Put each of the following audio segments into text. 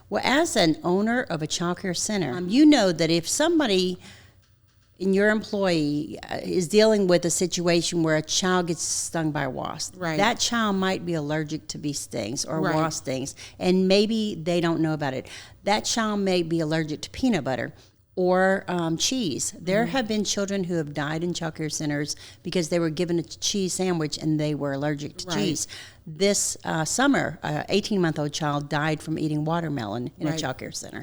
Well, as an owner of a child care center, you know that if somebody in your employee is dealing with a situation where a child gets stung by a wasp, right. that child might be allergic to bee stings or right. wasp stings, and maybe they don't know about it. That child may be allergic to peanut butter or cheese. There have been children who have died in child care centers because they were given a cheese sandwich and they were allergic to cheese. This summer, an 18-month-old child died from eating watermelon in a child care center.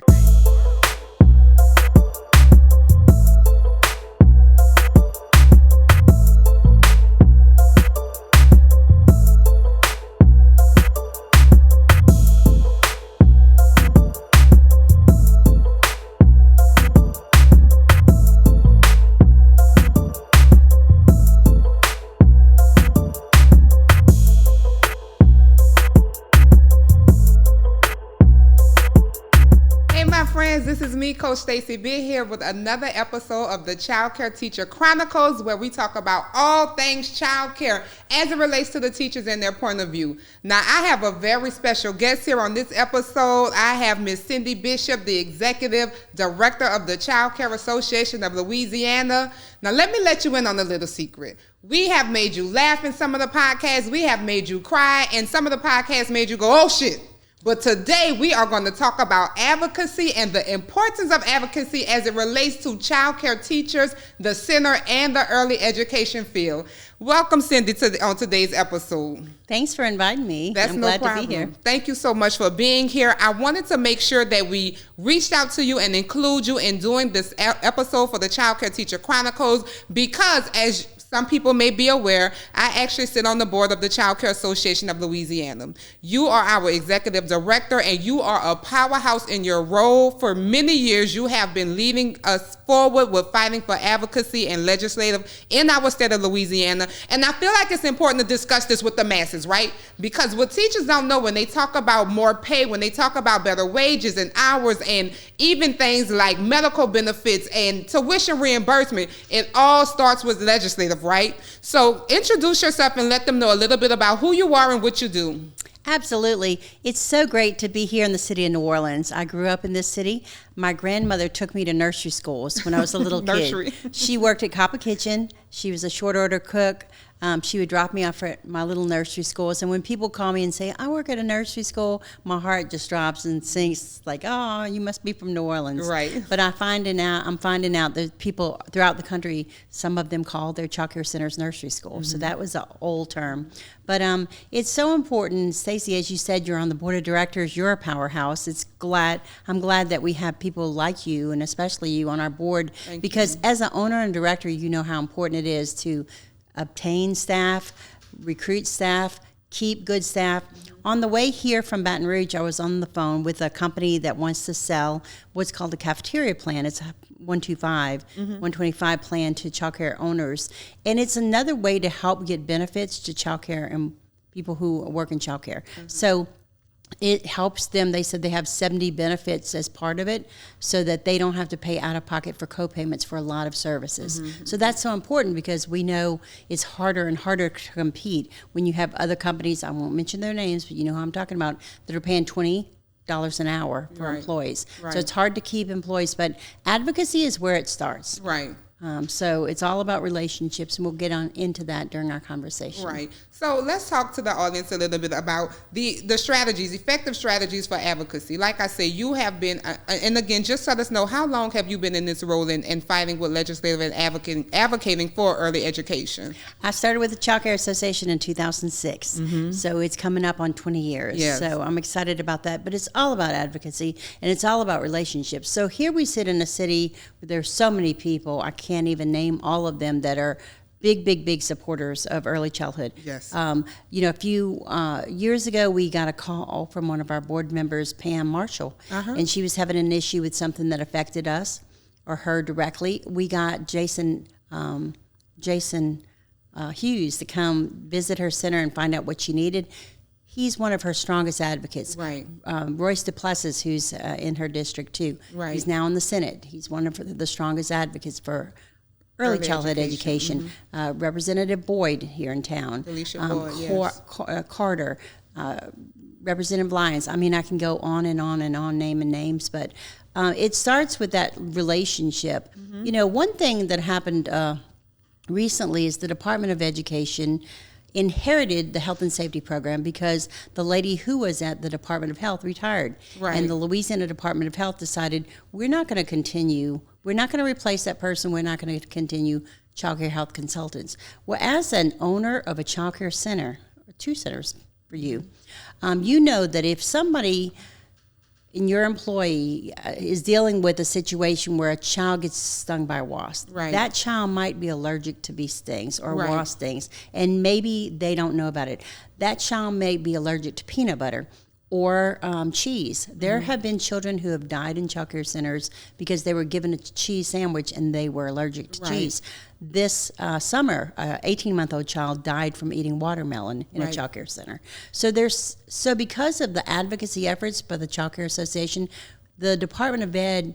This is me, Coach Stacey B, here with another episode of the Childcare Teacher Chronicles, where we talk about all things childcare as it relates to the teachers and their point of view. Now, I have a very special guest here on this episode. I have Miss Cindy Bishop, the Executive Director of the Childcare Association of Louisiana. Now, let you in on a little secret. We have made you laugh in some of the podcasts. We have made you cry, and some of the podcasts made you go, oh, shit. But today we are going to talk about advocacy and the importance of advocacy as it relates to child care teachers, the center, and the early education field. Welcome, Cindy, on today's episode. Thanks for inviting me. I'm glad problem. to be here. Thank you so much for being here. I wanted to make sure that we reached out to you and include you in doing this episode for the Childcare Teacher Chronicles because, as some people may be aware, I actually sit on the board of the Childcare Association of Louisiana. You are our executive director, and you are a powerhouse in your role. For many years, you have been leading us forward with fighting for advocacy and legislative in our state of Louisiana. And I feel like it's important to discuss this with the masses, right? Because what teachers don't know when they talk about more pay, when they talk about better wages and hours and even things like medical benefits and tuition reimbursement, it all starts with legislative, right? So introduce yourself and let them know a little bit about who you are and what you do. Absolutely. It's so great to be here in the city of New Orleans. I grew up in this city. My grandmother took me to nursery schools when I was a little kid. She worked at Coppa Kitchen. She was a short order cook. She would drop me off at my little nursery schools. And when people call me and say, I work at a nursery school, my heart just drops and sinks like, oh, you must be from New Orleans. Right. But I'm finding out that people throughout the country, some of them call their child care centers nursery schools. So that was an old term. But it's so important, Stacey, as you said, you're on the board of directors, you're a powerhouse. I'm glad that we have people like you, and especially you on our board, because as an owner and director, you know how important it is to obtain staff, recruit staff, keep good staff. On the way here from Baton Rouge, I was on the phone with a company that wants to sell what's called a cafeteria plan. It's a 125 plan to child care owners. And it's another way to help get benefits to child care and people who work in child care. So it helps them. They said they have 70 benefits as part of it so that they don't have to pay out of pocket for co-payments for a lot of services. So that's so important because we know it's harder and harder to compete when you have other companies, I won't mention their names, but you know who I'm talking about, that are paying $20 an hour for employees. So it's hard to keep employees, but advocacy is where it starts. Right. So it's all about relationships, and we'll get on into that during our conversation. Right. So let's talk to the audience a little bit about the strategies, effective strategies for advocacy. Like I say, you have been, and again, just let us know, how long have you been in this role in fighting with legislative and advocating for early education? I started with the Childcare Association in 2006, so it's coming up on 20 years. Yes. So I'm excited about that, but it's all about advocacy, and it's all about relationships. So here we sit in a city where there's so many people, I can't even name all of them, that are big supporters of early childhood. Yes. A few years ago, we got a call from one of our board members, Pam Marshall, and she was having an issue with something that affected us or her directly. We got Jason Hughes to come visit her center and find out what she needed. He's one of her strongest advocates. Right. Royce DePlessis, who's in her district too. Right. He's now in the Senate. He's one of the strongest advocates for early childhood education. Representative Boyd here in town. Alicia Boyd, yes. Carter. Representative Lyons. I mean, I can go on and on and on naming names, but it starts with that relationship. You know, one thing that happened recently is the Department of Education inherited the health and safety program because the lady who was at the Department of Health retired. Right. And the Louisiana Department of Health decided, we're not going to continue, we're not going to replace that person, we're not going to continue child care health consultants. Well, as an owner of a child care center, or 2 centers for you, you know that if somebody in your employee is dealing with a situation where a child gets stung by a wasp, right. that child might be allergic to bee stings or right. wasp stings, and maybe they don't know about it. That child may be allergic to peanut butter or cheese. There have been children who have died in child care centers because they were given a cheese sandwich and they were allergic to right. cheese. This summer, an 18-month-old child died from eating watermelon in right. a child care center. So because of the advocacy efforts by the Childcare Association, the Department of Ed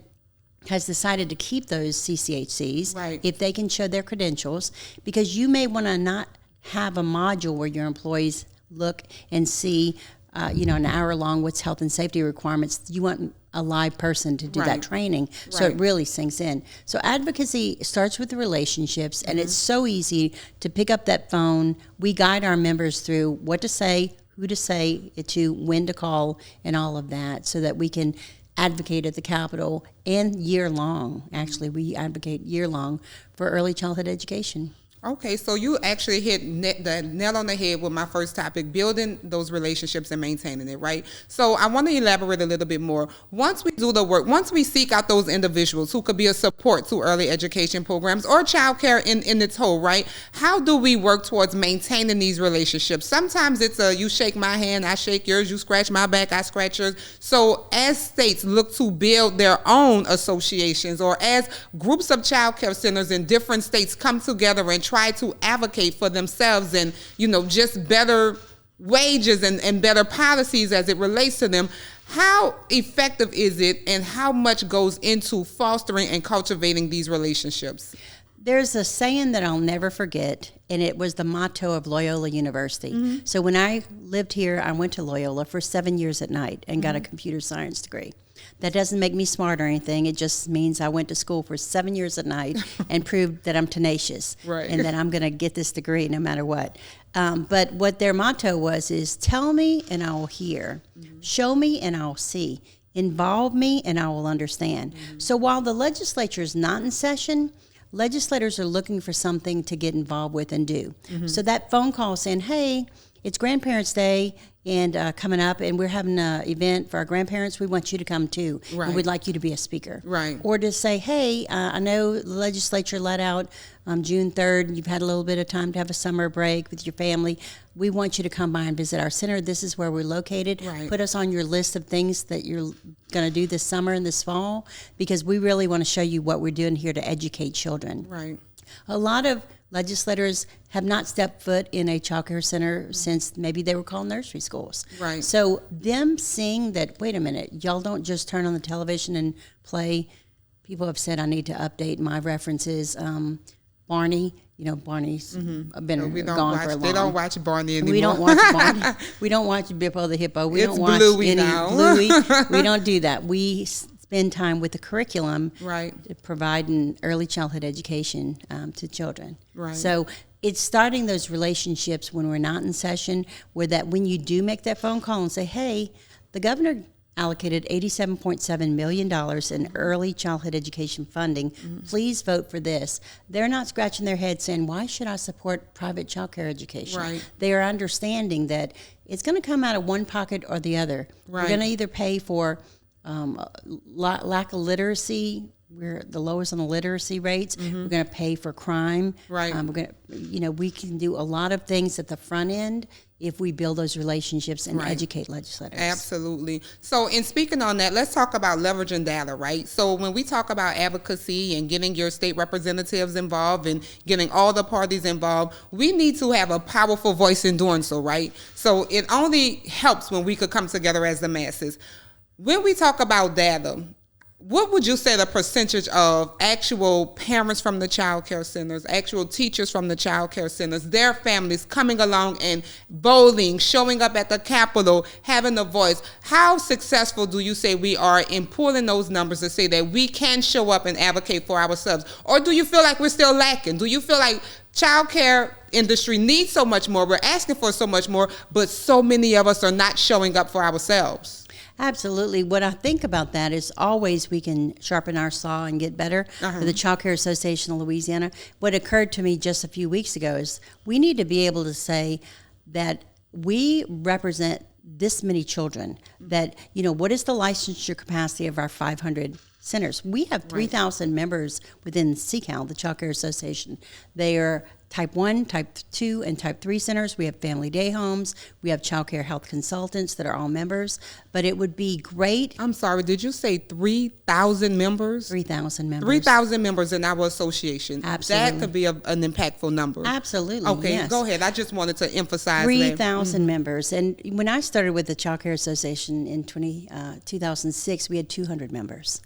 has decided to keep those CCHCs right. if they can show their credentials, because you may want to not have a module where your employees look and see an hour long what's health and safety requirements. You want a live person to do right. that training so right. it really sinks in. So advocacy starts with the relationships, and it's so easy to pick up that phone. We guide our members through what to say, who to say it to, when to call, and all of that, so that we can advocate at the Capitol and year long. Actually, we advocate year long for early childhood education. Okay, so you actually hit the nail on the head with my first topic, building those relationships and maintaining it, right? So I want to elaborate a little bit more. Once we do the work, once we seek out those individuals who could be a support to early education programs or childcare in its whole, right? How do we work towards maintaining these relationships? Sometimes it's you shake my hand, I shake yours, you scratch my back, I scratch yours. So as states look to build their own associations, or as groups of childcare centers in different states come together and try to advocate for themselves and, just better wages and better policies as it relates to them, how effective is it and how much goes into fostering and cultivating these relationships? There's a saying that I'll never forget, and it was the motto of Loyola University. So when I lived here, I went to Loyola for 7 years at night and got a computer science degree. That doesn't make me smart or anything. It just means I went to school for 7 years at night and proved that I'm tenacious right. and that I'm going to get this degree no matter what. But what their motto was is, tell me and I will hear. Show me and I'll see. Involve me and I will understand. So while the legislature is not in session, legislators are looking for something to get involved with and do. So that phone call saying, hey, it's Grandparents' Day and coming up, and we're having an event for our grandparents. We want you to come too, right. and we'd like you to be a speaker. Right. Or to say, hey, I know the legislature let out June 3rd. You've had a little bit of time to have a summer break with your family. We want you to come by and visit our center. This is where we're located. Right. Put us on your list of things that you're going to do this summer and this fall, because we really want to show you what we're doing here to educate children. Right. A lot of legislators have not stepped foot in a child care center since maybe they were called nursery schools. Right. So them seeing that, wait a minute, y'all don't just turn on the television and play. People have said I need to update my references. Barney, Barney's been gone for a long. They don't watch Barney anymore. We don't watch Barney. We don't watch Bippo the Hippo. We It's don't watch Bluey any now. Bluey. We don't do that. We spend time with the curriculum, right, providing early childhood education to children. Right. So it's starting those relationships when we're not in session, where that when you do make that phone call and say, hey, the governor allocated $87.7 million in early childhood education funding. Please vote for this. They're not scratching their head saying, why should I support private child care education? Right. They are understanding that it's going to come out of one pocket or the other. Right. We're going to either pay for lack of literacy. We're the lowest on the literacy rates. We're going to pay for crime. Right. We're going to, we can do a lot of things at the front end if we build those relationships and educate legislators. Absolutely. So in speaking on that, let's talk about leveraging data, right? So when we talk about advocacy and getting your state representatives involved and getting all the parties involved, we need to have a powerful voice in doing so, right? So it only helps when we could come together as the masses. When we talk about data, what would you say the percentage of actual parents from the child care centers, actual teachers from the child care centers, their families coming along and voting, showing up at the Capitol, having a voice? How successful do you say we are in pulling those numbers to say that we can show up and advocate for ourselves? Or do you feel like we're still lacking? Do you feel like child care industry needs so much more, we're asking for so much more, but so many of us are not showing up for ourselves? Absolutely. What I think about that is always we can sharpen our saw and get better. For the Childcare Association of Louisiana, what occurred to me just a few weeks ago is we need to be able to say that we represent this many children, that, what is the licensure capacity of our 500 centers? We have 3,000 members within CCAL, the Childcare Association. They are Type 1, Type 2, and Type 3 centers. We have family day homes. We have child care health consultants that are all members. But it would be great. I'm sorry, did you say 3,000 members? 3,000 members. 3,000 members in our association. Absolutely. That could be an impactful number. Absolutely, Okay, yes. Go ahead. I just wanted to emphasize 3,000 members. And when I started with the Child Care Association in 2006, we had 200 members.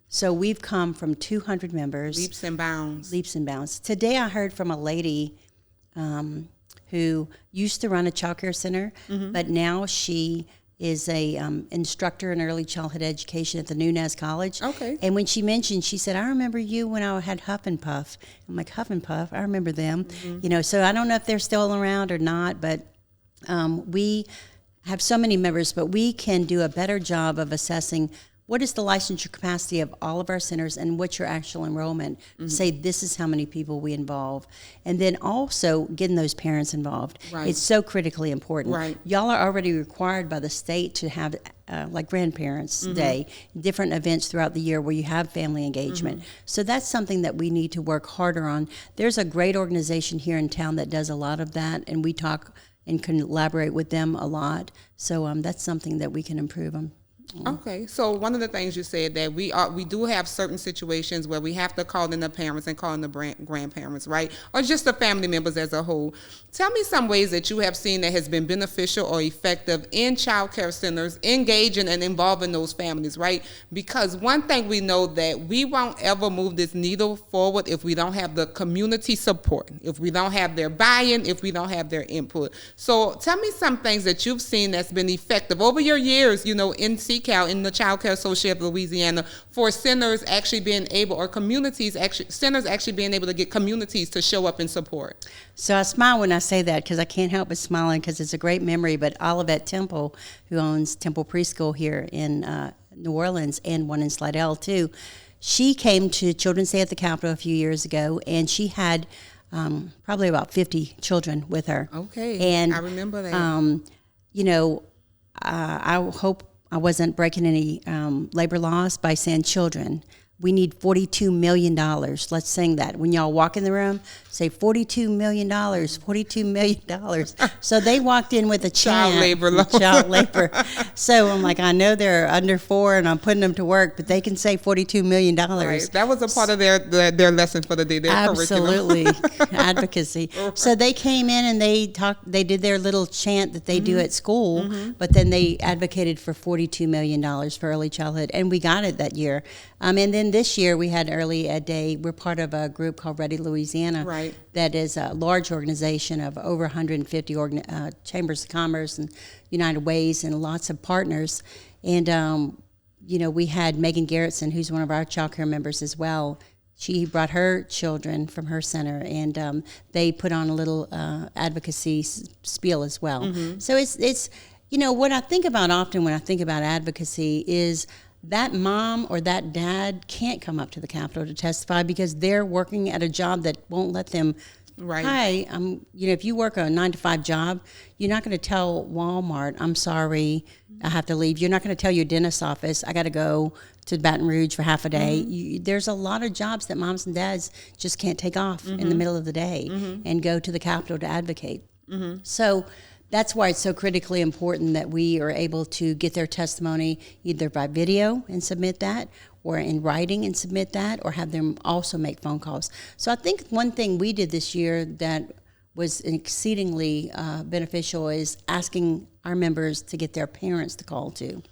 So we've come from 200 members. Leaps and bounds. Leaps and bounds. Today I heard from a lady who used to run a child care center, but now she is a instructor in early childhood education at the Nunez College. Okay. And when she mentioned, she said, I remember you when I had Huff and Puff. I'm like, Huff and Puff? I remember them. So I don't know if they're still around or not, but we have so many members, but we can do a better job of assessing what is the licensure capacity of all of our centers and what's your actual enrollment? Say this is how many people we involve. And then also getting those parents involved. Right. It's so critically important. Right. Y'all are already required by the state to have like Grandparents Day, different events throughout the year where you have family engagement. So that's something that we need to work harder on. There's a great organization here in town that does a lot of that, and we talk and collaborate with them a lot. So that's something that we can improve on. Okay, so one of the things you said that we do have certain situations where we have to call in the parents and call in the grandparents, right? Or just the family members as a whole. Tell me some ways that you have seen that has been beneficial or effective in child care centers, engaging and involving those families, right? Because one thing we know that we won't ever move this needle forward if we don't have the community support, if we don't have their buy-in, if we don't have their input. So tell me some things that you've seen that's been effective over your years, in CCAL, in the Childcare Association of Louisiana, for centers actually being able, or centers actually being able to get communities to show up and support. So I smile when I say that because I can't help but smiling because it's a great memory. But Olivet Temple, who owns Temple Preschool here in New Orleans and one in Slidell too, she came to Children's Day at the Capitol a few years ago, and she had probably about 50 children with her. Okay, and I remember that. I hope I wasn't breaking any labor laws by saying children. We need $42 million. Let's sing that. When y'all walk in the room, say $42 million, $42 million. So they walked in with a chant. Child labor law. Child labor. So I'm like, I know they're under 4 and I'm putting them to work, but they can say $42 million. Right. That was a part of their lesson for the day, their Absolutely. curriculum. Advocacy. So they came in and they did their little chant that they do at school, but then they advocated for $42 million for early childhood, and we got it that year. And then this year we had Early Ed Day. We're part of a group called Ready Louisiana. Right. That is a large organization of over 150 chambers of commerce and United Ways and lots of partners. And, we had Megan Garrettson, who's one of our child care members as well. She brought her children from her center, and they put on a little advocacy spiel as well. So it's what I think about often when I think about advocacy is that mom or that dad can't come up to the Capitol to testify because they're working at a job that won't let them. Right. Hi, if you work a 9-to-5 job, you're not going to tell Walmart, I'm sorry, I have to leave. You're not going to tell your dentist's office, I got to go to Baton Rouge for half a day. There's a lot of jobs that moms and dads just can't take off in the middle of the day and go to the Capitol to advocate. So that's why it's so critically important that we are able to get their testimony either by video and submit that, or in writing and submit that, or have them also make phone calls. So I think one thing we did this year that was exceedingly beneficial is asking our members to get their parents to call too.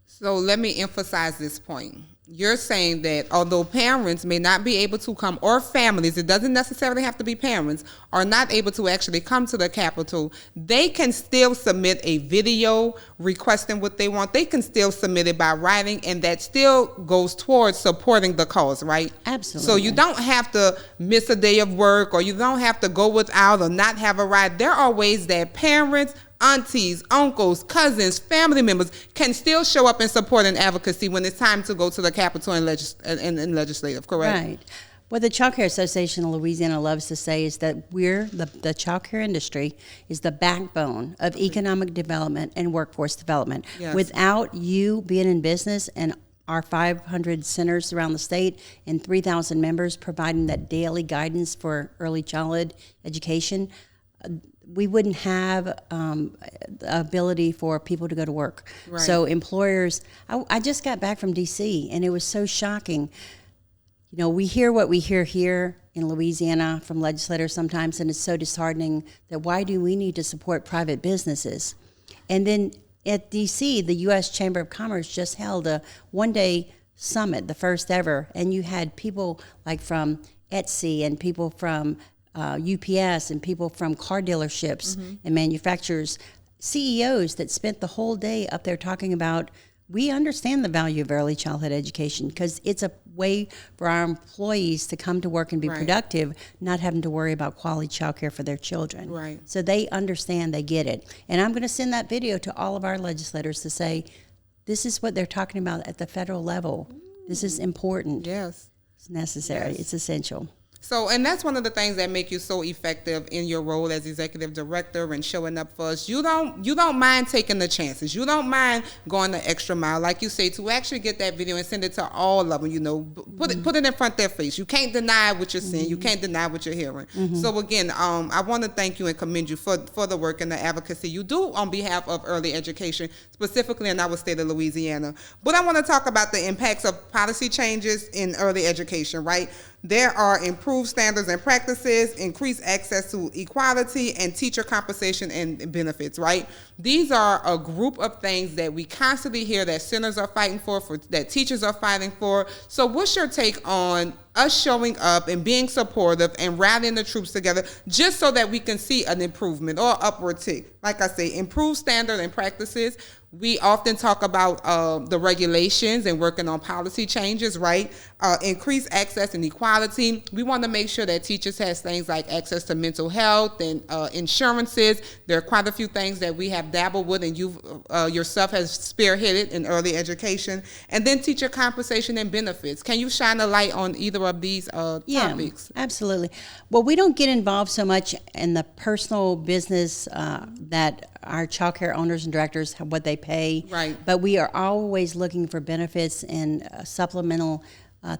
So let me emphasize this point. you're saying that although parents may not be able to come, or families, it doesn't necessarily have to be parents, are not able to actually come to the Capitol, they can still submit a video requesting what they want. They can still submit it by writing, and that still goes towards supporting the cause, right? Absolutely. So you don't have to miss a day of work, or you don't have to go without or not have a ride. There are ways that parents, aunties, uncles, cousins, family members can still show up and support an advocacy when it's time to go to the Capitol and legislative, correct? Right. What the Childcare Association of Louisiana loves to say is that the childcare industry is the backbone of economic development and workforce development. Yes. Without you being in business and our 500 centers around the state and 3,000 members providing that daily guidance for early childhood education, we wouldn't have the ability for people to go to work. Right. So employers, I just got back from D.C. and it was so shocking. You know, we hear what we hear here in Louisiana from legislators sometimes, and it's so disheartening that why do we need to support private businesses? And then at D.C., the U.S. Chamber of Commerce just held a one-day summit, the first ever, and you had people like from Etsy and people from UPS and people from car dealerships and manufacturers, CEOs that spent the whole day up there talking about, we understand the value of early childhood education because it's a way for our employees to come to work and be productive, not having to worry about quality child care for their children. Right. So they understand, they get it. And I'm going to send that video to all of our legislators to say, this is what they're talking about at the federal level. This is important. Yes. It's necessary. Yes. It's essential. So, and that's one of the things that make you so effective in your role as executive director and showing up for us. You don't mind taking the chances. You don't mind going the extra mile, like you say, to actually get that video and send it to all of them. You know, put it in front of their face. You can't deny what you're seeing. You can't deny what you're hearing. So again, I want to thank you and commend you for the work and the advocacy you do on behalf of early education, specifically in our state of Louisiana. But I want to talk about the impacts of policy changes in early education, right? There are improved standards and practices, increased access to equality, and teacher compensation and benefits, right? These are a group of things that we constantly hear that centers are fighting for that teachers are fighting for. So what's your take on us showing up and being supportive and rallying the troops together just so that we can see an improvement or upward tick? Like I say, improved standard and practices. We often talk about the regulations and working on policy changes, right? Increased access and equality. We want to make sure that teachers has things like access to mental health and insurances. There are quite a few things that we have dabbled with, and you yourself has spearheaded in early education. And then teacher compensation and benefits. Can you shine a light on either of these topics? Yeah, absolutely. Well, we don't get involved so much in the personal business that our child care owners and directors have, what they pay. Right. But we are always looking for benefits and supplemental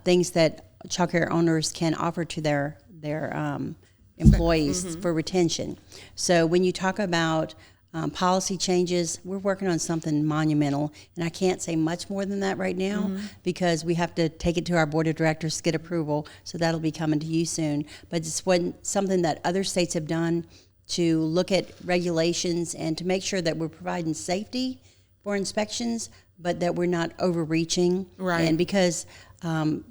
things that child care owners can offer to their employees for retention. So when you talk about policy changes, we're working on something monumental, and I can't say much more than that right now because we have to take it to our board of directors to get approval, so that'll be coming to you soon. But it's something that other states have done to look at regulations and to make sure that we're providing safety for inspections, but that we're not overreaching. Right. And because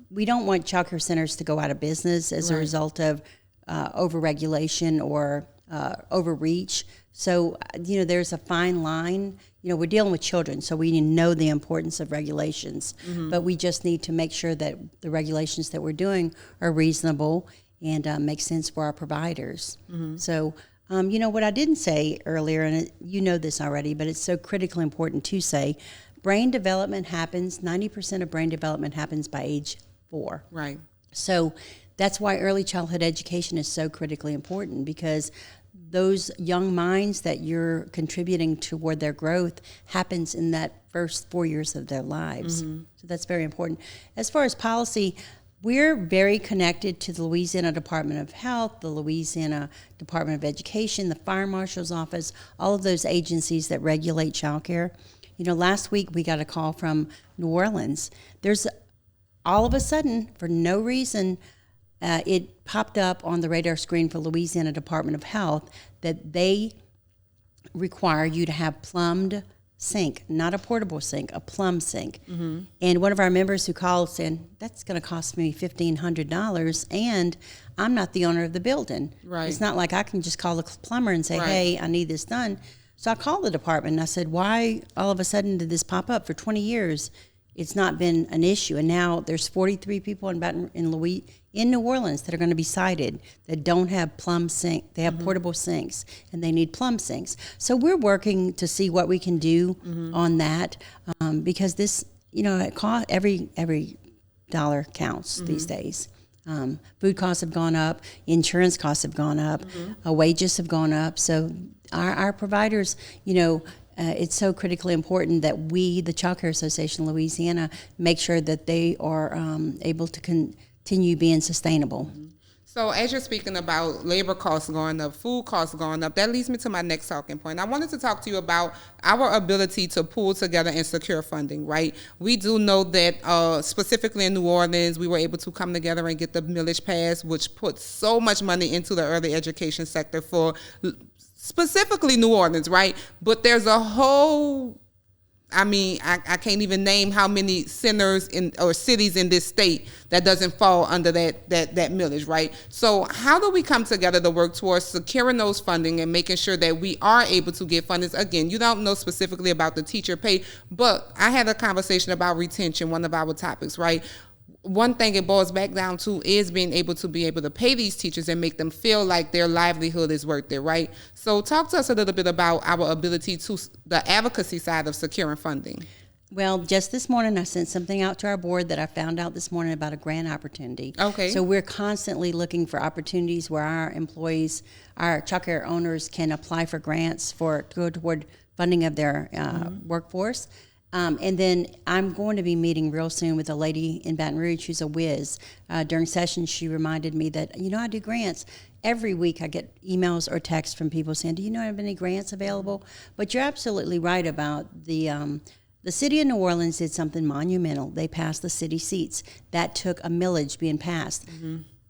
we don't want child care centers to go out of business as a result of overregulation or overreach. So, you know, there's a fine line. You know, we're dealing with children, so we know the importance of regulations, but we just need to make sure that the regulations that we're doing are reasonable and make sense for our providers. So, you know, what I didn't say earlier, and you know this already, but it's so critically important to say, brain development happens, 90% of brain development happens by age 4. Right. So that's why early childhood education is so critically important, because those young minds that you're contributing toward their growth happens in that first 4 years of their lives. So that's very important. As far as policy, we're very connected to the Louisiana Department of Health, the Louisiana Department of Education, the Fire Marshal's Office, all of those agencies that regulate child care. You know, last week we got a call from New Orleans. There's all of a sudden, for no reason, it popped up on the radar screen for Louisiana Department of Health that they require you to have plumbed sink, not a portable sink, a plumb sink. And one of our members who called saying, that's going to cost me $1,500 and I'm not the owner of the building. Right. It's not like I can just call the plumber and say, hey, I need this done. So I called the department and I said, why all of a sudden did this pop up? For 20 years, it's not been an issue. And now there's 43 people in New Orleans that are going to be cited that don't have plumb sink. They have portable sinks and they need plumb sinks. So we're working to see what we can do on that because this, it cost every dollar counts these days. Food costs have gone up, insurance costs have gone up, wages have gone up. So our providers, it's so critically important that we, the Childcare Association of Louisiana, make sure that they are able to continue being sustainable. So as you're speaking about labor costs going up, food costs going up, that leads me to my next talking point. I wanted to talk to you about our ability to pool together and secure funding, right? We do know that specifically in New Orleans, we were able to come together and get the millage passed, which put so much money into the early education sector for specifically New Orleans, right? But there's a whole... I can't even name how many centers or cities in this state that doesn't fall under that millage, right? So how do we come together to work towards securing those funding and making sure that we are able to get funding? Again, you don't know specifically about the teacher pay, but I had a conversation about retention, one of our topics, right? One thing it boils back down to is being able to pay these teachers and make them feel like their livelihood is worth it, right? So talk to us a little bit about our ability to the advocacy side of securing funding. Well, just this morning, I sent something out to our board that I found out this morning about a grant opportunity. Okay. So we're constantly looking for opportunities where our employees, our childcare owners can apply for grants to go toward funding of their workforce. And then I'm going to be meeting real soon with a lady in Baton Rouge who's a whiz. During sessions, she reminded me that, I do grants. Every week I get emails or texts from people saying, do you know have any grants available? But you're absolutely right about the city of New Orleans did something monumental. They passed the city seats. That took a millage being passed.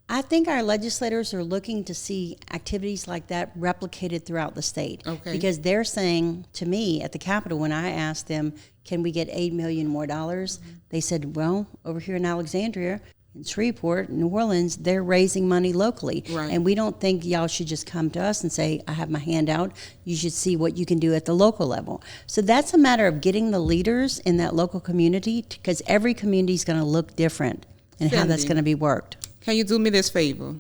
I think our legislators are looking to see activities like that replicated throughout the state. Okay. Because they're saying to me at the Capitol, when I asked them, can we get $8 million more dollars? They said, well, over here in Alexandria, in Shreveport, New Orleans, they're raising money locally. Right. And we don't think y'all should just come to us and say, I have my hand out. You should see what you can do at the local level. So that's a matter of getting the leaders in that local community, because every community is going to look different and how that's going to be worked. Can you do me this favor?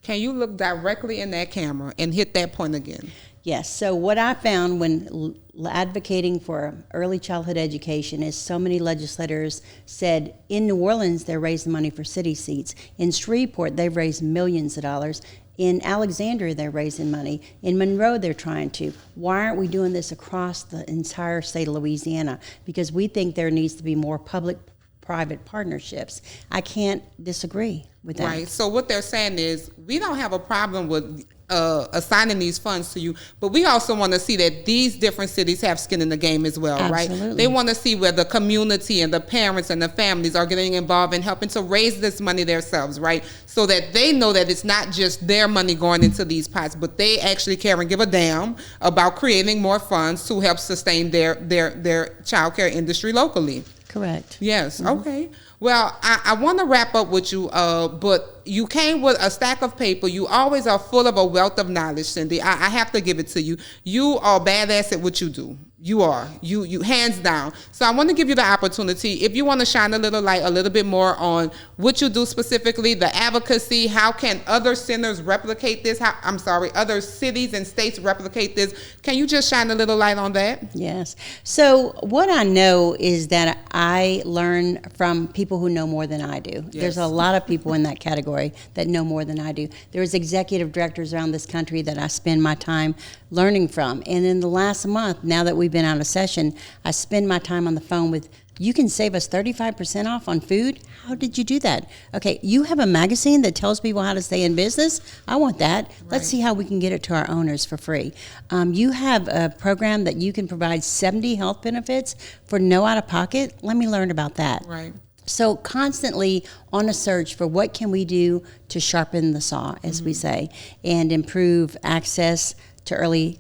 Can you look directly in that camera and hit that point again? Yes. So what I found when advocating for early childhood education is so many legislators said in New Orleans they're raising money for city seats. In Shreveport they've raised millions of dollars. In Alexandria they're raising money. In Monroe they're trying to. Why aren't we doing this across the entire state of Louisiana? Because we think there needs to be more public-private partnerships. I can't disagree with that. Right. So what they're saying is we don't have a problem with assigning these funds to you, but we also want to see that these different cities have skin in the game as well, Absolutely. Right? They want to see where the community and the parents and the families are getting involved in helping to raise this money themselves, right? So that they know that it's not just their money going into these pots, but they actually care and give a damn about creating more funds to help sustain their childcare industry locally. Correct. Yes. Okay. Well, I want to wrap up with you, but you came with a stack of paper. You always are full of a wealth of knowledge, Cindy. I have to give it to you. You are badass at what you do. You are. You hands down. So I want to give you the opportunity, if you want to shine a little light, a little bit more on what you do specifically, the advocacy, how can other centers replicate this? Other cities and states replicate this. Can you just shine a little light on that? Yes. So what I know is that I learn from people who know more than I do. Yes. There's a lot of people in that category that know more than I do. There's executive directors around this country that I spend my time learning from. And in the last month, now that we've been out of session, I spend my time on the phone with, you can save us 35% off on food? How did you do that? Okay, you have a magazine that tells people how to stay in business? I want that. Right. Let's see how we can get it to our owners for free. You have a program that you can provide 70 health benefits for no out-of-pocket? Let me learn about that. Right. So constantly on a search for what can we do to sharpen the saw, as we say, and improve access to early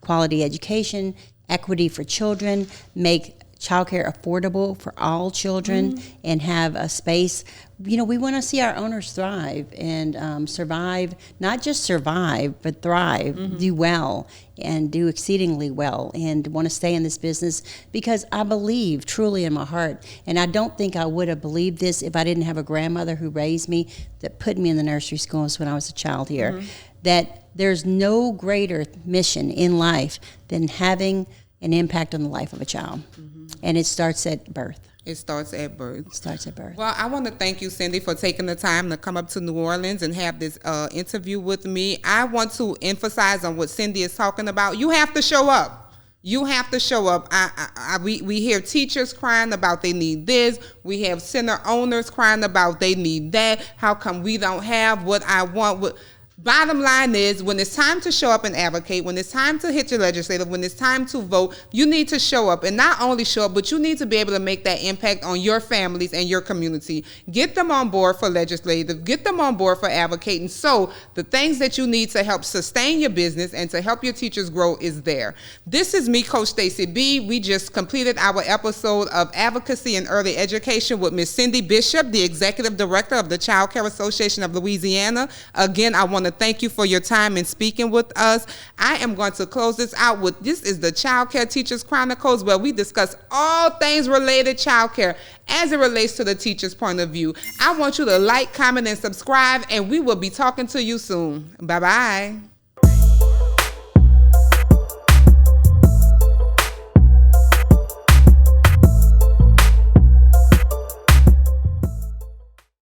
quality education, equity for children, make childcare affordable for all children, and have a space. We want to see our owners thrive and survive, not just survive, but thrive, do well, and do exceedingly well, and want to stay in this business because I believe truly in my heart, and I don't think I would have believed this if I didn't have a grandmother who raised me, that put me in the nursery schools when I was a child here, that there's no greater mission in life than having an impact on the life of a child. And it starts at birth. It starts at birth. It starts at birth. Well, I want to thank you, Cindy, for taking the time to come up to New Orleans and have this interview with me. I want to emphasize on what Cindy is talking about. You have to show up. You have to show up. We hear teachers crying about they need this. We have center owners crying about they need that. How come we don't have what I want? Bottom line is, when it's time to show up and advocate, when it's time to hit your legislative, when it's time to vote, you need to show up. And not only show up, but you need to be able to make that impact on your families and your community. Get them on board for legislative. Get them on board for advocating. So the things that you need to help sustain your business and to help your teachers grow is there. This is me, Coach Stacey B. We just completed our episode of Advocacy in Early Education with Miss Cindy Bishop, the Executive Director of the Childcare Association of Louisiana. Again, I want to thank you for your time in speaking with us. I am going to close this out with, this is the Childcare Teachers Chronicles, where we discuss all things related childcare as it relates to the teacher's point of view. I want you to like, comment, and subscribe, and we will be talking to you soon. Bye-bye.